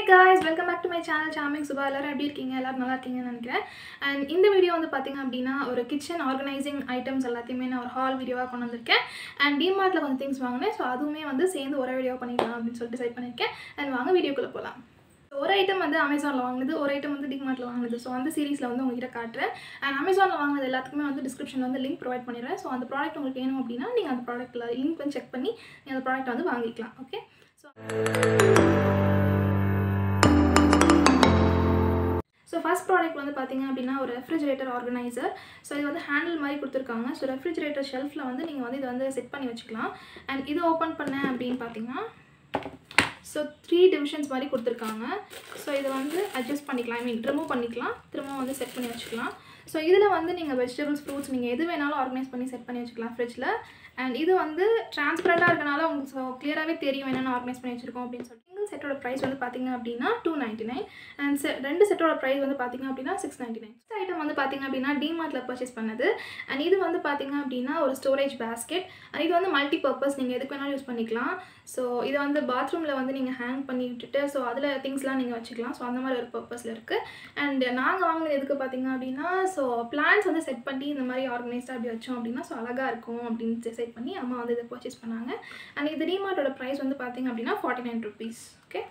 Hey guys, welcome back to my channel Charming Subha. எல்லாரும் எப்படி இருக்கீங்க? எல்லாரும் நல்லா இருக்கீங்கன்னு நினைக்கிறேன். And இந்த வீடியோ வந்து பாத்தீங்க அப்படினா ஒரு kitchen organizing items எல்லாத்தையுமே நான் ஒரு haul வீடியோவா கொண்டு வந்திருக்கேன். And Dmartல கொஞ்சம் things வாங்குனேன். சோ அதுவுமே வந்து சேர்ந்து ஒரே வீடியோ பண்ணிக்கலாம் அப்படினு சொல்லிட்டு டிசைட் பண்ணிருக்கேன். And வாங்க வீடியோக்குள்ள போலாம். ஒரு ஐட்டம் வந்து Amazonல வாங்குனது, ஒரு ஐட்டம் வந்து Dmartல வாங்குனது. சோ அந்த சீரிஸ்ல வந்து உங்ககிட்ட காட்றேன். And Amazonல வாங்குனது எல்லாத்துக்குமே வந்து descriptionல வந்து லிங்க் ப்ரொவைட் பண்ணிடுறேன். சோ அந்த ப்ராடக்ட் உங்களுக்கு வேணும் அப்படினா நீங்க அந்த ப்ராடக்ட்ல லிங்க் வந்து செக் பண்ணி நீங்க அந்த ப்ராடக்ட் வந்து வாங்கிக்கலாம். ஓகே? So first product வந்து பாத்தீங்க அப்படினா ஒரு refrigerator organizer. So இது வந்து ஹேண்டில் மாதிரி கொடுத்திருக்காங்க. So refrigerator shelfல வந்து நீங்க வந்து இத வந்து செட் பண்ணி வச்சுக்கலாம். And இது ஓபன் பண்ண அப்படினு பாத்தீங்கன்னா so 3 divisions மாதிரி கொடுத்திருக்காங்க. So இத வந்து adjust பண்ணிக்கலாம். I mean remove பண்ணிக்கலாம். திரும்ப வந்து செட் பண்ணி வச்சுக்கலாம். So இதுல வந்து நீங்க vegetables, fruits நீங்க எது வேணாலும் ஆர்கனைஸ் பண்ணி செட் பண்ணி வச்சுக்கலாம் ஃப்ரிட்ஜ்ல. And இது வந்து டிரான்ஸ்பரண்டா இருக்கனால உங்களுக்கு கிளியராவே தெரியும் என்னென்ன ஆர்கனைஸ் பண்ணி வச்சிருக்கோம் அப்படினு சொல்லிட்டு. சிங்கிள் செட்டோட பிரைஸ் வந்து பாத்தீங்க அப்படினா 299 and ரெண்டு செட்டோட பிரைஸ் வந்து பாத்தீங்க அப்படினா 699. இந்த ஐட்டம் வந்து பாத்தீங்க அப்படினா Dmartல பர்சேஸ் பண்ணது. And இது வந்து பாத்தீங்க அப்படினா ஒரு ஸ்டோரேஜ் basket. And இது வந்து மல்டி பர்பஸ் நீங்க எதுக்கு வேணாலும் யூஸ் பண்ணிக்கலாம். So இது வந்து பாத்ரூம்ல வந்து நீங்க ஹேங் பண்ணி விட்டுட்டு so அதுல திங்ஸ்லாம் நீங்க வச்சுக்கலாம். So அந்த மாதிரி ஒரு பர்பஸ்ல இருக்கு. And நாங்க வாங்குனது எதுக்கு பாத்தீங்க அப்படினா so plants வந்து செட் பண்ணி இந்த மாதிரி ஆர்கனைஸ்டா அப்படி வச்சோம் அப்படினா so அழகா இருக்கும் அப்படினு டிசைட் பண்ணி அம்மா வந்து இத பர்சேஸ் பண்ணாங்க. And இது Dmartோட பிரைஸ் வந்து பாத்தீங்க அப்படினா 49 rupees. Okay?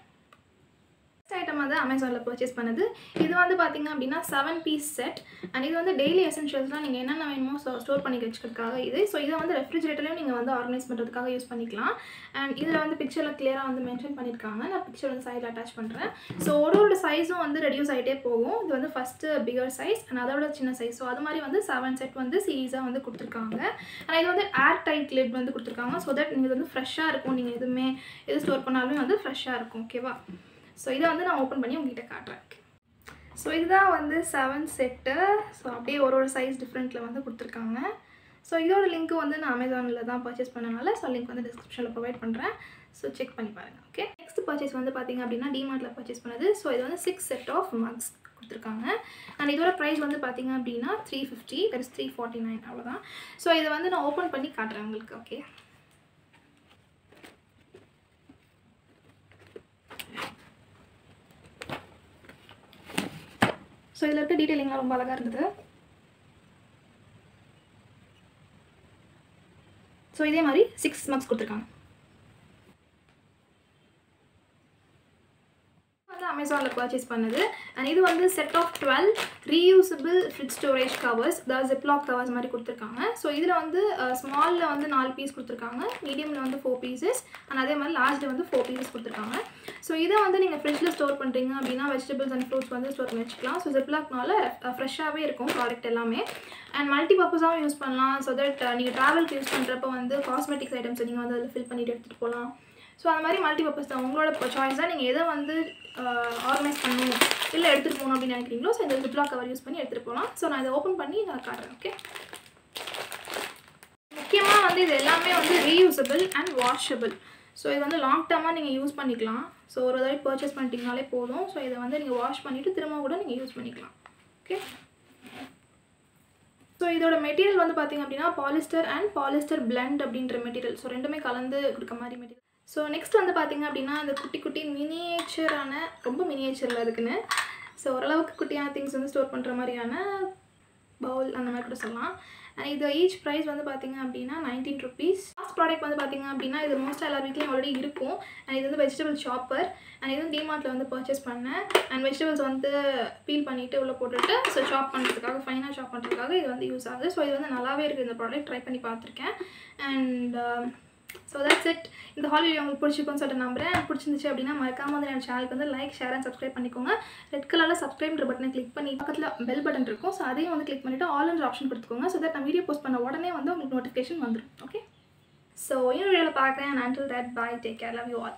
ஐட்டம் வந்து Amazonல பர்சேஸ் பண்ணது. இது வந்து பாத்தீங்க அப்படினா 7 piece set and இது வந்து டெய்லி எசென்ஷியல்ஸ்லாம் நீங்க என்னென்ன வேணுமோ ஸ்டோர் பண்ணி வச்சுக்கிறதுக்காக இது. சோ இத வந்து ரெஃப்ரிஜரேட்டர்லயும் நீங்க வந்து ஆர்கனைஸ் பண்றதுக்காக யூஸ் பண்ணிக்கலாம். And இதுல வந்து பிக்சர்ல கிளியரா வந்து மென்ஷன் பண்ணிருக்காங்க. நான் பிக்சர் வந்து சைடுல அட்டாச் பண்றேன். சோ ஒரு சைஸும் வந்து ரெடியூஸ் ஆயிட்டே போகும். இது வந்து ஃபர்ஸ்ட் பிகர் சைஸ் and அதோட சின்ன சைஸ். சோ அது மாதிரி வந்து 7 செட் வந்து சீரிஸா வந்து கொடுத்திருக்காங்க. and இது வந்து ஏர் டைட் லிட் வந்து கொடுத்திருக்காங்க. so that நீங்க வந்து ஃப்ரெஷ்ஷா இருக்கும். நீங்க எது ஸ்டோர் பண்ணாலுமே வந்து ஃப்ரெஷ்ஷா இருக்கும். ஓகேவா? So இத வந்து நான் ஓபன் பண்ணி உங்ககிட்ட காட்றேன். So இதுதான் வந்து 7 செட். So அப்படியே ஒரு சைஸ் டிஃபரண்ட்ல வந்து கொடுத்திருக்காங்க. So இதோட லிங்க் வந்து நான் Amazonல தான் பர்சேஸ் பண்ணனால so லிங்க் வந்து டிஸ்கிரிப்ஷன்ல ப்ரொவைட் பண்றேன். So செக் பண்ணி பாருங்க. ஓகே? நெக்ஸ்ட் பர்சேஸ் வந்து பாத்தீங்க அப்படினா Dmartல பர்சேஸ் பண்ணது. So இது வந்து 6 செட் ஆஃப் mugs கொடுத்திருக்காங்க. and இதோட பிரைஸ் வந்து பாத்தீங்க அப்படினா 350 that is 349 அவ்வளவுதான். So இத வந்து நான் ஓபன் பண்ணி காட்றேன் உங்களுக்கு. ஓகே? So இதல இருக்க டீடைலிங்லாம் ரொம்ப அழகா இருந்தது. So இதே மாதிரி 6 mugs கொடுத்திருக்காங்க. Amazonல பர்சேஸ் பண்ணது. and இது வந்து set of 12 reusable fridge storage covers. the ziploc covers மாதிரி கொடுத்திருக்காங்க. so இதுல வந்து ஸ்மால்ல வந்து 4 பீஸ் கொடுத்திருக்காங்க. மீடியம்ல வந்து 4 pieces and அதே மாதிரி லார்ஜ்ல வந்து 4 pieces கொடுத்திருக்காங்க. so இத வந்து நீங்க ஃப்ரிட்ஜ்ல ஸ்டோர் பண்றீங்க அப்படினா vegetables and fruits வந்து ஸ்டோர் பண்ணி வச்சுக்கலாம். so ziploc-னால ஃப்ரெஷ்ஷாவே இருக்கும் ப்ராடக்ட் எல்லாமே. and மல்டி பர்பஸாவும் யூஸ் பண்ணலாம். so that நீங்க டிராவலுக்கு யூஸ் பண்றப்ப வந்து காஸ்மெட்டிக்ஸ் ஐட்டம்ஸ் நீங்க வந்து அதுல ஃபில் பண்ணிட்டு எடுத்துட்டு போலாம். so அந்த மாதிரி மல்டி பர்பஸ் தான் உங்களோட சாய்ஸ் தான். நீங்க எதை வந்து ஆர்கனைஸ் பண்ணனும் இல்ல எடுத்துட்டு போணும் அப்படி நினைக்கிறீங்களோ சோ இந்த ziploc கவர் யூஸ் பண்ணி எடுத்துட்டு போலாம். சோ நான் இத ஓபன் பண்ணி நான் காட்றேன். ஓகே? முக்கியமா வந்து இது எல்லாமே வந்து reusable and washable. சோ இது வந்து லாங் டர்மா நீங்க யூஸ் பண்ணிக்கலாம். சோ ஒரு தடவை பர்சேஸ் பண்ணிட்டீங்கனாலே போதும். சோ இத வந்து நீங்க வாஷ் பண்ணிட்டு திரும்ப கூட நீங்க யூஸ் பண்ணிக்கலாம். ஓகே? சோ இதோட மெட்டீரியல் வந்து பாத்தீங்க அப்படினா பாலிஸ்டர் and பாலிஸ்டர் blend அப்படிங்கற மெட்டீரியல். சோ ரெண்டுமே கலந்து கொடுக்க மாதிரி மெட்டீரியல். சோ நெக்ஸ்ட் வந்து பாத்தீங்க அப்படினா இந்த குட்டி குட்டி மினியேச்சரான ரொம்ப மினியேச்சர்ல இருக்குன்னு. சோ ஓரளவுக்கு குட்டியான திங்ஸ் வந்து ஸ்டோர் பண்ற மாதிரியான பவுல் அந்த மாதிரி கூட சொல்லலாம். and இது ஈச் பிரைஸ் வந்து பாத்தீங்க அப்படினா 19 rupees. லாஸ்ட் ப்ராடக்ட் வந்து பாத்தீங்க அப்படினா இது மோஸ்டா எல்லா வீட்லயும் ஆல்ரெடி இருக்கும். and இது வந்து வெஜிடபிள் சாப்பர். and இது வந்து Dmartல வந்து பர்சேஸ் பண்ணேன். and வெஜிடபிள்ஸ் வந்து பீல் பண்ணிட்டு உள்ள போட்டுட்டு சோ சாப் பண்றதுக்காக ஃபைனா சாப் பண்றதுக்காக இது வந்து யூஸ் ஆகுது. சோ இது வந்து நல்லாவே இருக்கு இந்த ப்ராடக்ட். ட்ரை பண்ணி பார்த்திருக்கேன். and so that's it. இந்த ஹால் வீடியோ உங்களுக்கு பிடிச்சிருக்கும்னு சொல்லிட்டு நம்புறேன். பிடிச்சிருந்துச்சு அப்படினா மறக்காம வந்து நம்ம சேனலுக்கு வந்து லைக், ஷேர் and subscribe பண்ணிக்கோங்க. ரெட் கலர்ல subscribe பட்டனை கிளிக் பண்ணி பக்கத்துல பெல் பட்டன் இருக்கும். சோ அதையும் வந்து கிளிக் பண்ணிட்டு ஆல் என்ற ஆப்ஷன் கொடுத்துக்கோங்க. so that நான் வீடியோ போஸ்ட் பண்ண உடனே வந்து உங்களுக்கு நோட்டிஃபிகேஷன் வந்துரும். ஓகே? so இன்னொரு வீடியோல பார்க்கறேன். until that bye, take care, love you all.